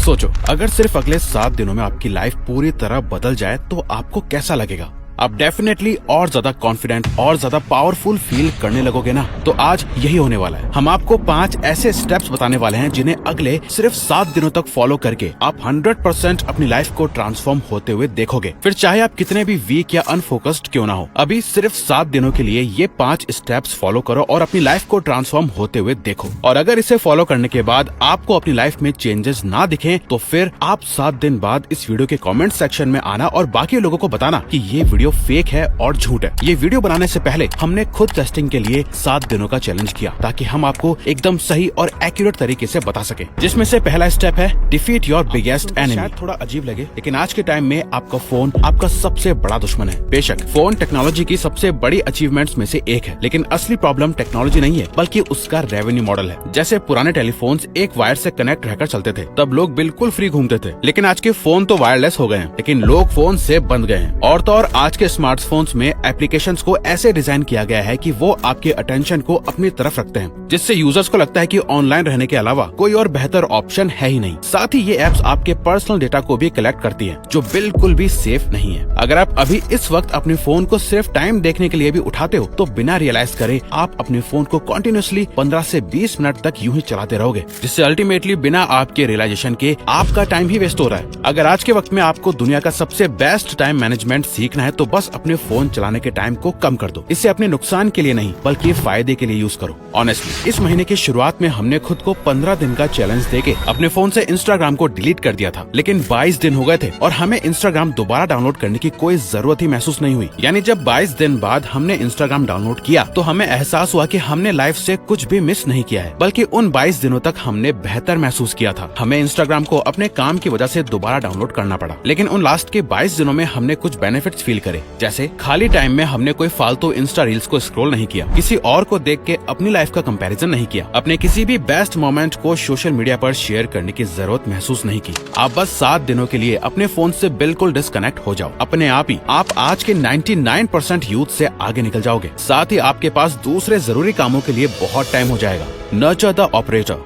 सोचो, अगर सिर्फ अगले 7 दिनों में आपकी लाइफ पूरी तरह बदल जाए तो आपको कैसा लगेगा? आप डेफिनेटली और ज्यादा कॉन्फिडेंट और ज्यादा पावरफुल फील करने लगोगे ना। तो आज यही होने वाला है। हम आपको 5 ऐसे स्टेप्स बताने वाले हैं जिन्हें अगले सिर्फ 7 दिनों तक फॉलो करके आप 100% अपनी लाइफ को ट्रांसफॉर्म होते हुए देखोगे। फिर चाहे आप कितने भी वीक या अनफोकस्ड क्यों ना हो, अभी सिर्फ 7 दिनों के लिए ये 5 स्टेप्स फॉलो करो और अपनी लाइफ को ट्रांसफॉर्म होते हुए देखो। और अगर इसे फॉलो करने के बाद आपको अपनी लाइफ में चेंजेस ना दिखें तो फिर आप 7 दिन बाद इस वीडियो के कमेंट सेक्शन में आना और बाकी लोगों को बताना कि ये वीडियो फेक है और झूठ है। ये वीडियो बनाने से पहले हमने खुद टेस्टिंग के लिए 7 दिनों का चैलेंज किया ताकि हम आपको एकदम सही और एक्यूरेट तरीके से बता सके, जिसमें से पहला स्टेप है डिफीट योर बिगेस्ट एनिमी। शायद थोड़ा अजीब लगे, लेकिन आज के टाइम में आपका फोन आपका सबसे बड़ा दुश्मन है। बेशक फोन टेक्नोलॉजी की सबसे बड़ी अचीवमेंट्स में से एक है, लेकिन असली प्रॉब्लम टेक्नोलॉजी नहीं है बल्कि उसका रेवेन्यू मॉडल है। जैसे पुराने टेलीफोन्स एक वायर से कनेक्ट रहकर चलते थे, तब लोग बिल्कुल फ्री घूमते थे, लेकिन आज के फोन तो वायरलेस हो गए हैं, लेकिन लोग फोन से बंध गए हैं। और तो और आज के स्मार्टफोन्स में एप्लीकेशंस को ऐसे डिजाइन किया गया है कि वो आपके अटेंशन को अपनी तरफ रखते हैं, जिससे यूजर्स को लगता है कि ऑनलाइन रहने के अलावा कोई और बेहतर ऑप्शन है ही नहीं। साथ ही ये एप्स आपके पर्सनल डेटा को भी कलेक्ट करती हैं, जो बिल्कुल भी सेफ नहीं है। अगर आप अभी इस वक्त अपने फोन को सिर्फ टाइम देखने के लिए भी उठाते हो तो बिना रियलाइज करे आप अपने फोन को कंटिन्यूअसली 15 से 20 मिनट तक यूं ही चलाते रहोगे, जिससे अल्टीमेटली बिना आपके रियलाइजेशन के आपका टाइम ही वेस्ट हो रहा है। अगर आज के वक्त में आपको दुनिया का सबसे बेस्ट टाइम मैनेजमेंट सीखना है तो बस अपने फोन चलाने के टाइम को कम कर दो। इसे अपने नुकसान के लिए नहीं बल्कि फायदे के लिए यूज करो। ऑनेस्टली इस महीने की शुरुआत में हमने खुद को 15 दिन का चैलेंज देके अपने फोन से इंस्टाग्राम को डिलीट कर दिया था, लेकिन 22 दिन हो गए थे और हमें इंस्टाग्राम दोबारा डाउनलोड करने की कोई जरूरत ही महसूस नहीं हुई। यानी जब 22 दिन बाद हमने इंस्टाग्राम डाउनलोड किया तो हमें एहसास हुआ कि हमने लाइफ से कुछ भी मिस नहीं किया है, बल्कि उन 22 दिनों तक हमने बेहतर महसूस किया था। हमें इंस्टाग्राम को अपने काम की वजह से दोबारा डाउनलोड करना पड़ा, लेकिन उन लास्ट के 22 दिनों में हमने कुछ बेनिफिट्स फील करे। जैसे खाली टाइम में हमने कोई फालतू इंस्टा रील्स को स्क्रॉल नहीं किया, किसी और को देख के अपनी लाइफ का कंपैरिजन नहीं किया, अपने किसी भी बेस्ट मोमेंट को सोशल मीडिया पर शेयर करने की जरूरत महसूस नहीं की। आप बस 7 दिनों के लिए अपने फोन से बिल्कुल डिस्कनेक्ट हो जाओ। अपने आप ही आप आज के 99% यूथ से आगे निकल जाओगे। साथ ही आपके पास दूसरे जरूरी कामों के लिए बहुत टाइम हो जाएगा। Nurture the operator.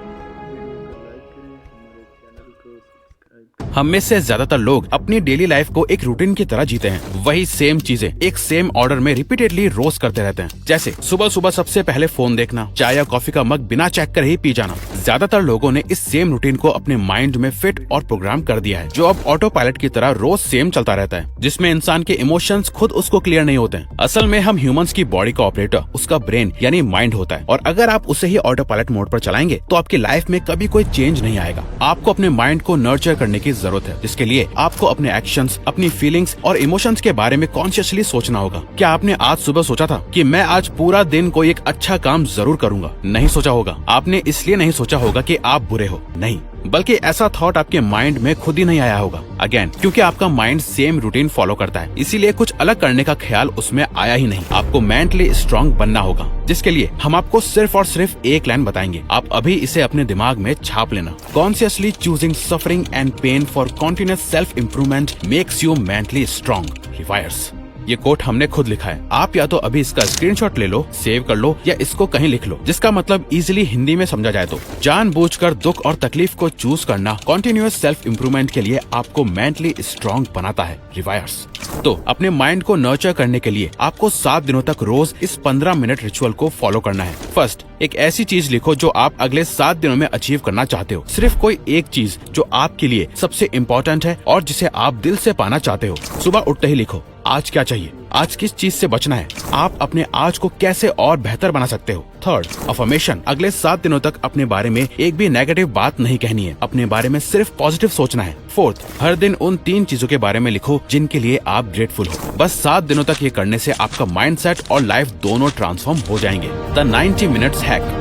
हम में से ज्यादातर लोग अपनी डेली लाइफ को एक रूटीन की तरह जीते हैं। वही सेम चीजें एक सेम ऑर्डर में रिपीटेडली रोज करते रहते हैं। जैसे सुबह सुबह सबसे पहले फोन देखना, चाय या कॉफी का मग बिना चेक करे ही पी जाना। ज्यादातर लोगों ने इस सेम रूटीन को अपने माइंड में फिट और प्रोग्राम कर दिया है, जो अब ऑटो पायलट की तरह रोज सेम चलता रहता है, जिसमें इंसान के इमोशंस खुद उसको क्लियर नहीं होते हैं। असल में हम ह्यूमंस की बॉडी का ऑपरेटर उसका ब्रेन यानी माइंड होता है, और अगर आप उसे ही ऑटो पायलट मोड पर चलाएंगे तो आपकी लाइफ में कभी कोई चेंज नहीं आएगा। आपको अपने माइंड को नर्चर करने की जरूरत है, जिसके लिए आपको अपने एक्शंस, अपनी फीलिंग्स और इमोशंस के बारे में कॉन्शियसली सोचना होगा। क्या आपने आज सुबह सोचा था कि मैं आज पूरा दिन कोई एक अच्छा काम जरूर करूंगा? नहीं सोचा होगा। आपने इसलिए नहीं सोचा होगा कि आप बुरे हो, नहीं, बल्कि ऐसा थॉट आपके माइंड में खुद ही नहीं आया होगा। अगेन, क्योंकि आपका माइंड सेम रूटीन फॉलो करता है, इसीलिए कुछ अलग करने का ख्याल उसमें आया ही नहीं। आपको मेंटली स्ट्रांग बनना होगा, जिसके लिए हम आपको सिर्फ और सिर्फ एक लाइन बताएंगे। आप अभी इसे अपने दिमाग में छाप लेना। Consciously choosing suffering and pain for continuous self improvement makes you mentally strong. Rewires. ये कोट हमने खुद लिखा है। आप या तो अभी इसका स्क्रीनशॉट ले लो, सेव कर लो, या इसको कहीं लिख लो, जिसका मतलब इजीली हिंदी में समझा जाए तो जानबूझकर दुख और तकलीफ को चूज करना कॉन्टिन्यूअस सेल्फ इम्प्रूवमेंट के लिए आपको मेंटली स्ट्रांग बनाता है। रिवायर्स। तो अपने माइंड को नर्चर करने के लिए आपको 7 दिनों तक रोज इस 15 मिनट रिचुअल को फॉलो करना है। फर्स्ट, एक ऐसी चीज लिखो जो आप अगले 7 दिनों में अचीव करना चाहते हो। सिर्फ कोई एक चीज जो आपके लिए सबसे इम्पोर्टेंट है और जिसे आप दिल से पाना चाहते हो। सुबह उठते ही लिखो, आज क्या चाहिए, आज किस चीज से बचना है, आप अपने आज को कैसे और बेहतर बना सकते हो। Third, affirmation. अगले 7 दिनों तक अपने बारे में एक भी नेगेटिव बात नहीं कहनी है, अपने बारे में सिर्फ पॉजिटिव सोचना है। फोर्थ, हर दिन उन 3 चीजों के बारे में लिखो जिनके लिए आप ग्रेटफुल हो। बस 7 दिनों तक ये करने से आपका माइंडसेट और लाइफ दोनों ट्रांसफॉर्म हो जाएंगे। The 90 minutes hack.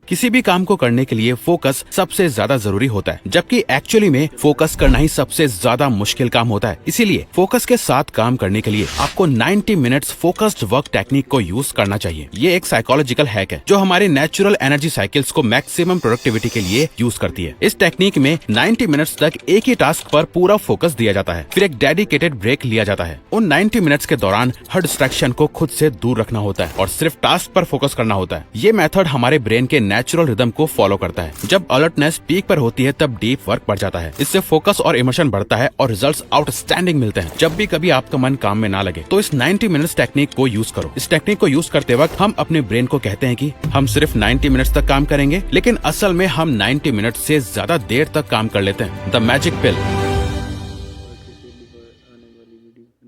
किसी भी काम को करने के लिए फोकस सबसे ज्यादा जरूरी होता है, जबकि एक्चुअली में फोकस करना ही सबसे ज्यादा मुश्किल काम होता है। इसीलिए फोकस के साथ काम करने के लिए आपको 90 मिनट्स फोकस्ड वर्क टेक्निक को यूज करना चाहिए। ये एक साइकोलॉजिकल हैक है जो हमारे नेचुरल एनर्जी साइकिल्स को मैक्सिमम प्रोडक्टिविटी के लिए यूज करती है। इस टेक्निक में 90 मिनट्स तक एक ही टास्क पर पूरा फोकस दिया जाता है, फिर एक डेडिकेटेड ब्रेक लिया जाता है। उन 90 मिनट्स के दौरान हर डिस्ट्रैक्शन को खुद से दूर रखना होता है और सिर्फ टास्क पर फोकस करना होता है। ये मेथड हमारे ब्रेन के नेचुरल रिदम को फॉलो करता है। जब अलर्टनेस पीक पर होती है तब डीप वर्क बढ़ जाता है। इससे फोकस और इमोशन बढ़ता है और रिजल्ट्स आउटस्टैंडिंग मिलते हैं। जब भी कभी आपका मन काम में ना लगे तो इस 90 मिनट्स टेक्निक को यूज करो। इस टेक्निक को यूज करते वक्त हम अपने ब्रेन को कहते हैं कि हम सिर्फ 90 मिनट्स तक काम करेंगे, लेकिन असल में हम 90 मिनट से ज्यादा देर तक काम कर लेते हैं। द मैजिक पिल।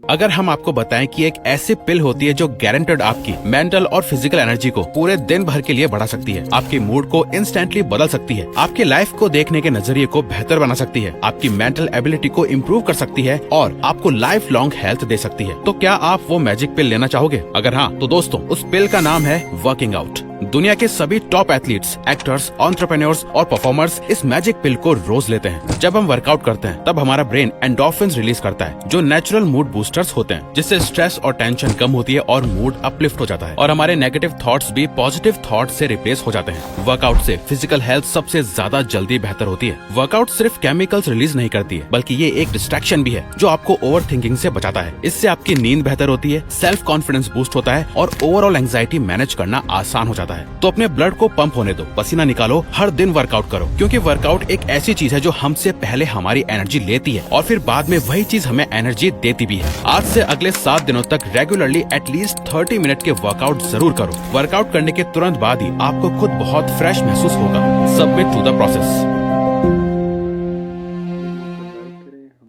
अगर हम आपको बताएं कि एक ऐसी पिल होती है जो गारंटेड आपकी मेंटल और फिजिकल एनर्जी को पूरे दिन भर के लिए बढ़ा सकती है, आपके मूड को इंस्टेंटली बदल सकती है, आपके लाइफ को देखने के नजरिए को बेहतर बना सकती है, आपकी मेंटल एबिलिटी को इम्प्रूव कर सकती है और आपको लाइफ लॉन्ग हेल्थ दे सकती है, तो क्या आप वो मैजिक पिल लेना चाहोगे? अगर हाँ तो दोस्तों, उस पिल का नाम है वर्किंग आउट। दुनिया के सभी टॉप एथलीट्स, एक्टर्स, एंटरप्रेन्योर्स और परफॉर्मर्स इस मैजिक पिल को रोज लेते हैं। जब हम वर्कआउट करते हैं तब हमारा ब्रेन एंडोर्फिन्स रिलीज करता है, जो नेचुरल मूड बूस्टर्स होते हैं, जिससे स्ट्रेस और टेंशन कम होती है और मूड अपलिफ्ट हो जाता है और हमारे नेगेटिव थॉट्स भी पॉजिटिव थॉट्स से रिप्लेस हो जाते हैं। वर्कआउट से फिजिकल हेल्थ सबसे ज्यादा जल्दी बेहतर होती है। वर्कआउट सिर्फ केमिकल्स रिलीज नहीं करती है, बल्कि ये एक डिस्ट्रैक्शन भी है जो आपको ओवर थिंकिंग से बचाता है। इससे आपकी नींद बेहतर होती है, सेल्फ कॉन्फिडेंस बूस्ट होता है और ओवरऑल एंग्जाइटी मैनेज करना आसान हो जाता है। तो अपने ब्लड को पंप होने दो, पसीना निकालो, हर दिन वर्कआउट करो, क्योंकि वर्कआउट एक ऐसी चीज है जो हमसे पहले हमारी एनर्जी लेती है और फिर बाद में वही चीज हमें एनर्जी देती भी है। आज से अगले 7 दिनों तक रेगुलरली एटलीस्ट 30 मिनट के वर्कआउट जरूर करो। वर्कआउट करने के तुरंत बाद ही आपको खुद बहुत फ्रेश महसूस होगा। Submit to the process.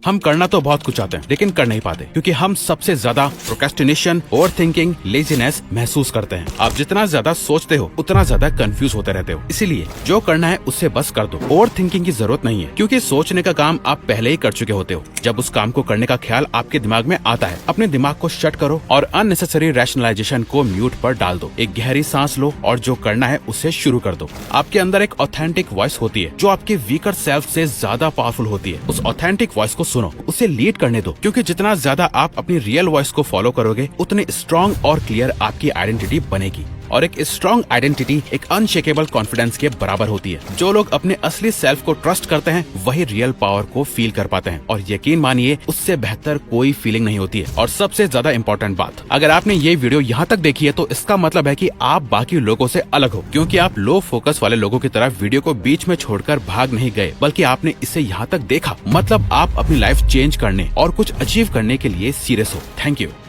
हम करना तो बहुत कुछ चाहते हैं, लेकिन कर नहीं पाते, क्योंकि हम सबसे ज्यादा प्रोक्रेस्टिनेशन, ओवरथिंकिंग, लेजीनेस महसूस करते हैं। आप जितना ज्यादा सोचते हो उतना ज्यादा कंफ्यूज होते रहते हो। इसीलिए जो करना है उससे बस कर दो। ओवर थिंकिंग की जरूरत नहीं है, क्योंकि सोचने का काम आप पहले ही कर चुके होते हो। जब उस काम को करने का ख्याल आपके दिमाग में आता है, अपने दिमाग को शट करो और अननेसेसरी रैशनलाइजेशन को म्यूट पर डाल दो। एक गहरी सांस लो और जो करना है उसे शुरू कर दो। आपके अंदर एक ऑथेंटिक वॉइस होती है जो आपके वीकर सेल्फ से ज्यादा पावरफुल होती है। उस ऑथेंटिक वॉइस को सुनो, उसे लीड करने दो, क्योंकि जितना ज्यादा आप अपनी रियल वॉइस को फॉलो करोगे उतने स्ट्रॉन्ग और क्लियर आपकी आइडेंटिटी बनेगी। और एक स्ट्रॉन्ग आइडेंटिटी एक अनशेकेबल कॉन्फिडेंस के बराबर होती है। जो लोग अपने असली सेल्फ को ट्रस्ट करते हैं वही रियल पावर को फील कर पाते हैं, और यकीन मानिए उससे बेहतर कोई फीलिंग नहीं होती है। और सबसे ज्यादा इम्पोर्टेंट बात, अगर आपने ये वीडियो यहाँ तक देखी है तो इसका मतलब है कि आप बाकी लोगों से अलग हो, क्योंकि आप लो फोकस वाले लोगों की तरह वीडियो को बीच में छोड़कर भाग नहीं गए, बल्कि आपने इसे यहाँ तक देखा। मतलब आप अपनी लाइफ चेंज करने और कुछ अचीव करने के लिए सीरियस हो। Thank you.